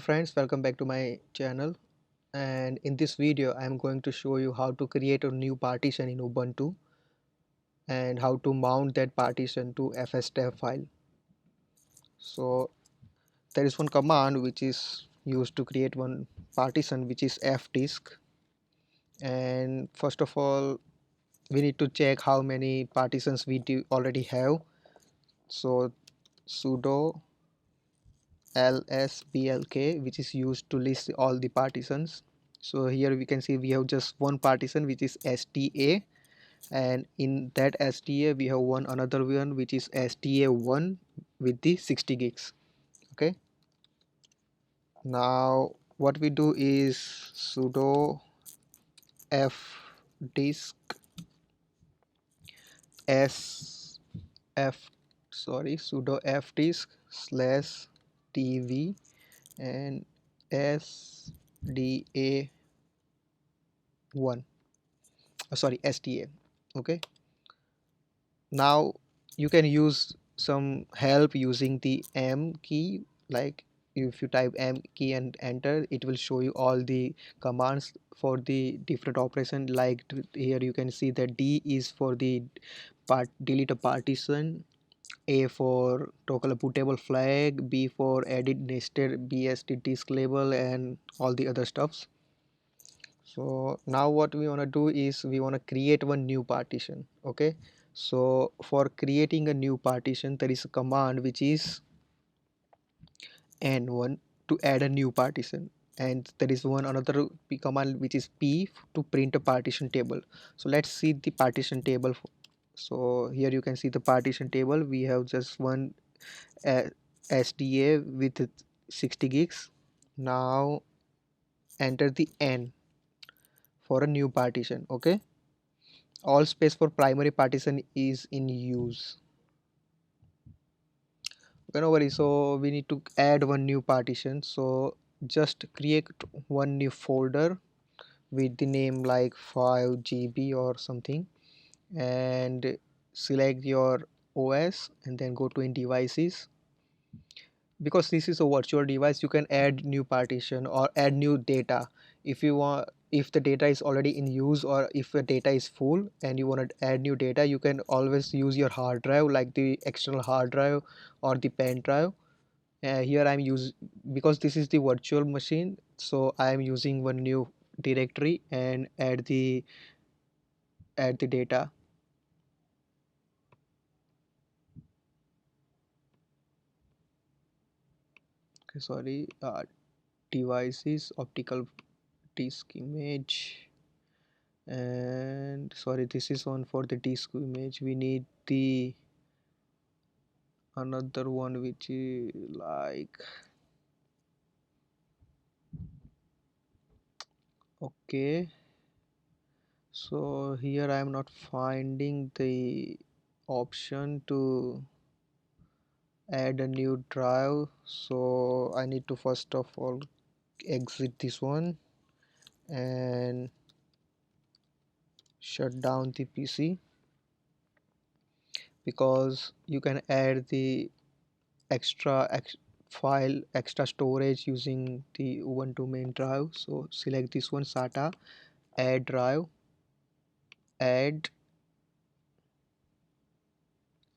Friends, welcome back to my channel, and in this video I am going to show you how to create a new partition in Ubuntu and how to mount that partition to fstab file. So there is one command which is used to create one partition, which is fdisk. And first of all, we need to check how many partitions we do already have. So sudo lsblk, which is used to list all the partitions. So here we can see we have just one partition, which is sta, and in that sta we have one another one, which is sta1 with the 60 gigs. Okay, now what we do is sudo fdisk s f sudo fdisk slash tv and sda1 sta. Okay, now you can use some help using the m key. Like if you type m key and enter, it will show you all the commands for the different operation. Like here you can see that d is for the delete a partition, a for toggle a bootable flag, b for edit nested bst disk label, and all the other stuffs. So now what we want to do is we want to create one new partition. Okay, so for creating a new partition there is a command which is n1 to add a new partition, and there is one another command which is p to print a partition table. So let's see the partition table. So here you can see the partition table. We have just one uh, sda with 60 gigs. Now enter the n for a new partition. Okay, all space for primary partition is in use. Okay, no worry. So we need to add one new partition. So just create one new folder with the name like 5 GB or something, and select your OS and then go to in devices. Because this is a virtual device, you can add new partition or add new data if you want. If the data is already in use, or if the data is full and you want to add new data, you can always use your hard drive, like the external hard drive or the pen drive. Here I'm using, because this is the virtual machine, so I am using one new directory and add the data. Okay, sorry, devices, optical disk image, and sorry, this is one for the disk image. We need the another one which is like, okay, so here I am not finding the option to add a new drive, so I need to first of all exit this one and shut down the PC, because you can add the extra file, extra storage using the Ubuntu main drive. So select this one, SATA, add drive, add,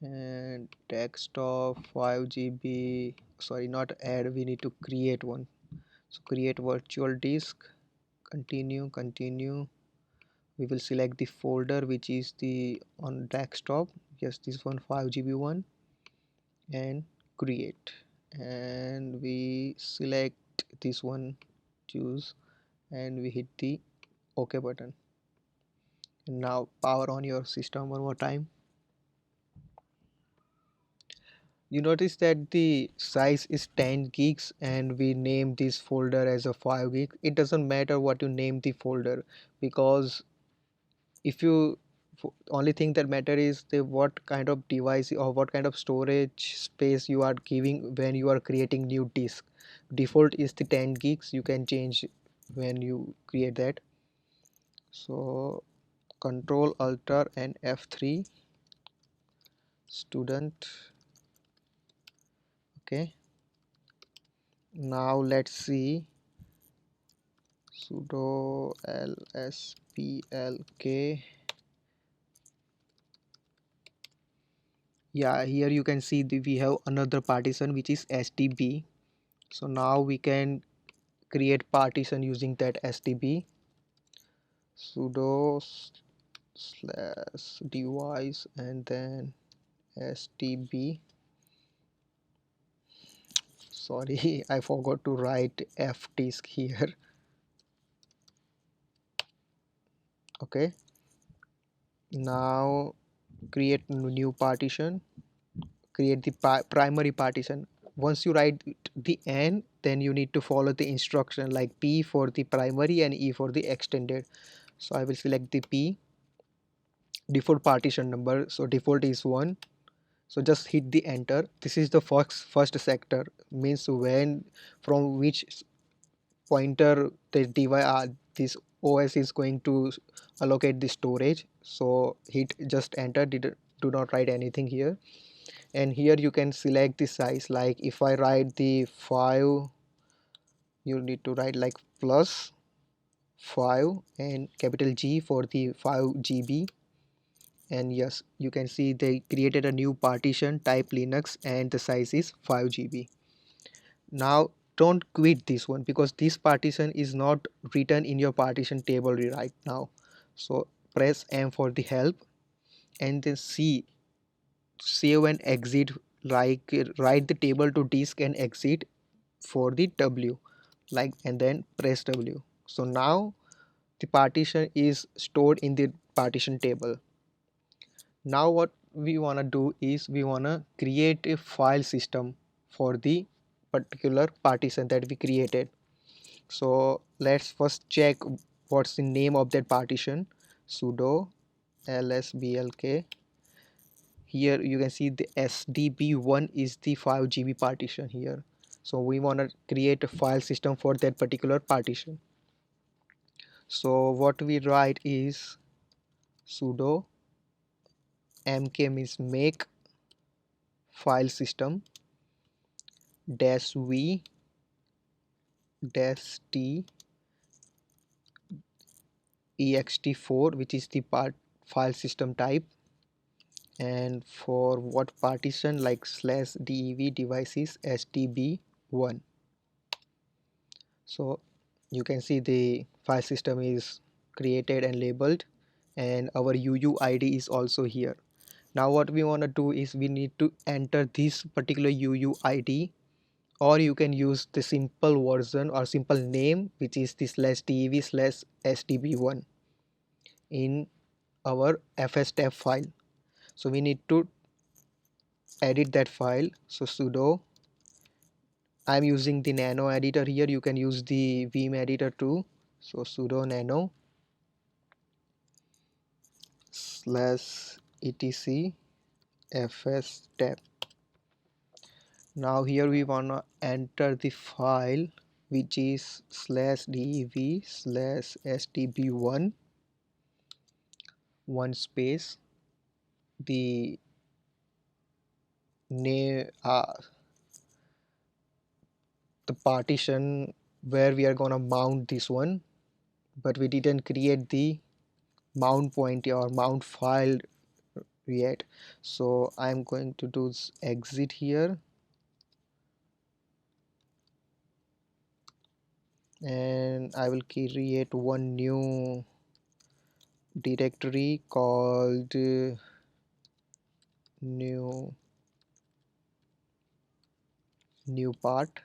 and desktop 5 GB. Sorry, not add, we need to create one. So create virtual disk, continue. We will select the folder which is the on desktop, yes, this one, 5 GB one, and create, and we select this one, choose, and we hit the OK button. Now power on your system one more time. You notice that the size is 10 gigs and we name this folder as a 5 gig. It doesn't matter what you name the folder, because if you, only thing that matter is the what kind of device or what kind of storage space you are giving when you are creating new disk. Default is the 10 gigs, you can change when you create that. So Control Alt and F3, student. Okay, Now let's see sudo lsplk. Yeah, here you can see we have another partition which is stb. So now we can create partition using that stb. Sudo slash device and then stb. Sorry, I forgot to write fdisk here. Okay, now create new partition, create the primary partition. Once you write the n, then you need to follow the instruction like p for the primary and e for the extended. So I will select the p. Default partition number, so default is 1. So just hit the enter. This is the first sector, means when from which pointer the device this OS is going to allocate the storage. So hit just enter, do not write anything here. And here you can select the size, like if I write the 5, you need to write like plus 5 and capital G for the 5 GB. And yes, you can see they created a new partition type Linux and the size is 5 GB. Now don't quit this one because this partition is not written in your partition table right now. So press M for the help and then C, save and exit, like write the table to disk and exit for the W, like, and then press W. So now the partition is stored in the partition table. Now what we want to do is we want to create a file system for the particular partition that we created. So let's first check what's the name of that partition. Sudo lsblk. Here you can see the sdb1 is the 5 GB partition here. So we want to create a file system for that particular partition. So what we write is sudo mk, means make file system dash v dash t ext4, which is the part file system type, and for what partition, like slash dev devices sdb1. So you can see the file system is created and labeled, and our UUID is also here. Now what we want to do is we need to enter this particular UUID, or you can use the simple version or simple name, which is the slash dev slash sdb1 in our fstab file. So we need to edit that file. So sudo, I'm using the nano editor here, you can use the vim editor too. So sudo nano slash etc fstab. Now here we wanna enter the file which is slash dev slash sdb1, one space, the name, the partition where we are gonna mount this one, but we didn't create the mount point or mount file yet. So I'm going to do exit here, and I will create one new directory called new part,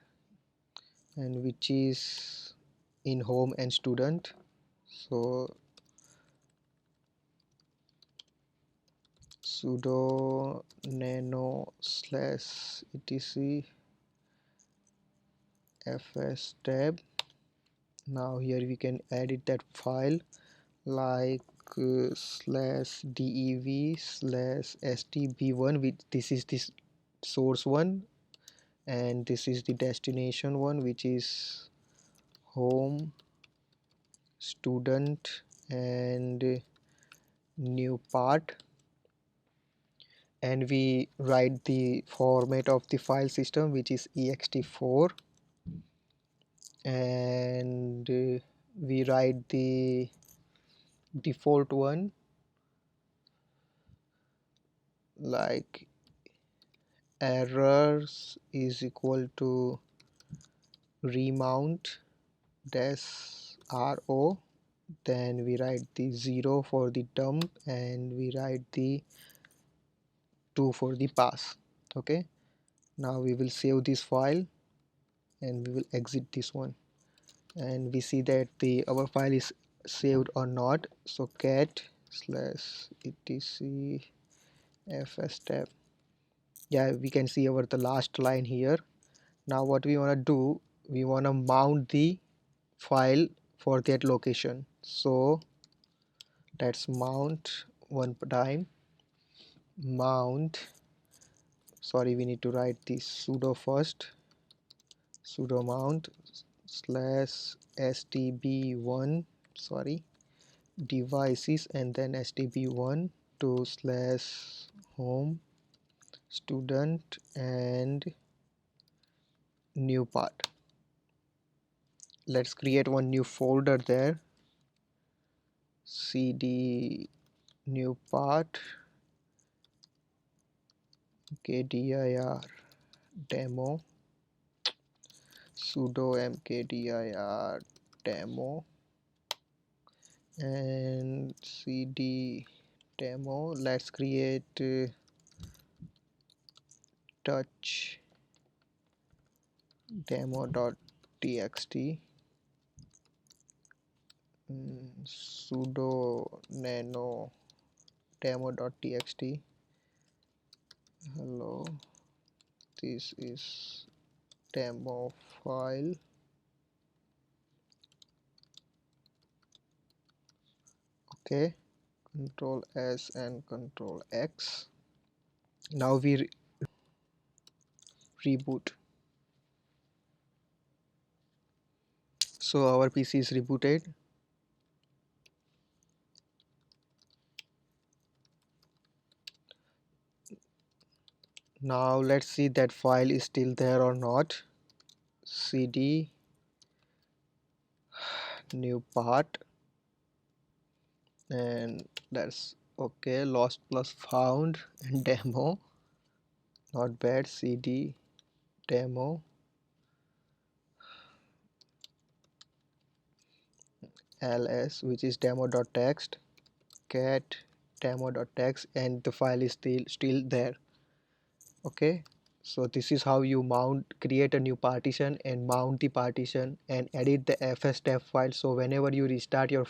and which is in home and student. So sudo nano slash etc fstab. Now here we can edit that file like slash dev slash sdb1, which this is this source one, and this is the destination one, which is home, student, and new part. And we write the format of the file system, which is ext4, and we write the default one, like errors is equal to remount dash ro. Then we write the 0 for the dump and we write the 2 for the pass. Okay, now we will save this file and we will exit this one, and we see that the our file is saved or not. So cat slash etc fstab. Yeah, we can see over the last line here. Now what we want to do, we want to mount the file for that location. So let's mount one time. Mount, sorry, we need to write the sudo first. Sudo mount slash stb1, sorry, devices, and then stb1 to slash home student and new part. Let's create one new folder there. Cd new part mkdir demo, sudo mkdir demo and cd demo. Let's create touch demo.txt, sudo nano demo.txt. Hello, this is demo file. Okay, control S and control X. Now we reboot. So our PC is rebooted. Now let's see that file is still there or not. Cd new part, and that's okay. Lost plus found and demo, not bad. Cd demo ls, which is demo.txt, cat demo.txt, and the file is still there. Okay, so this is how you create a new partition and mount the partition and edit the fstab file. So whenever you restart your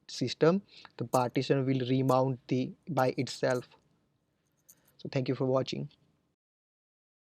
system, the partition will remount by itself. So thank you for watching.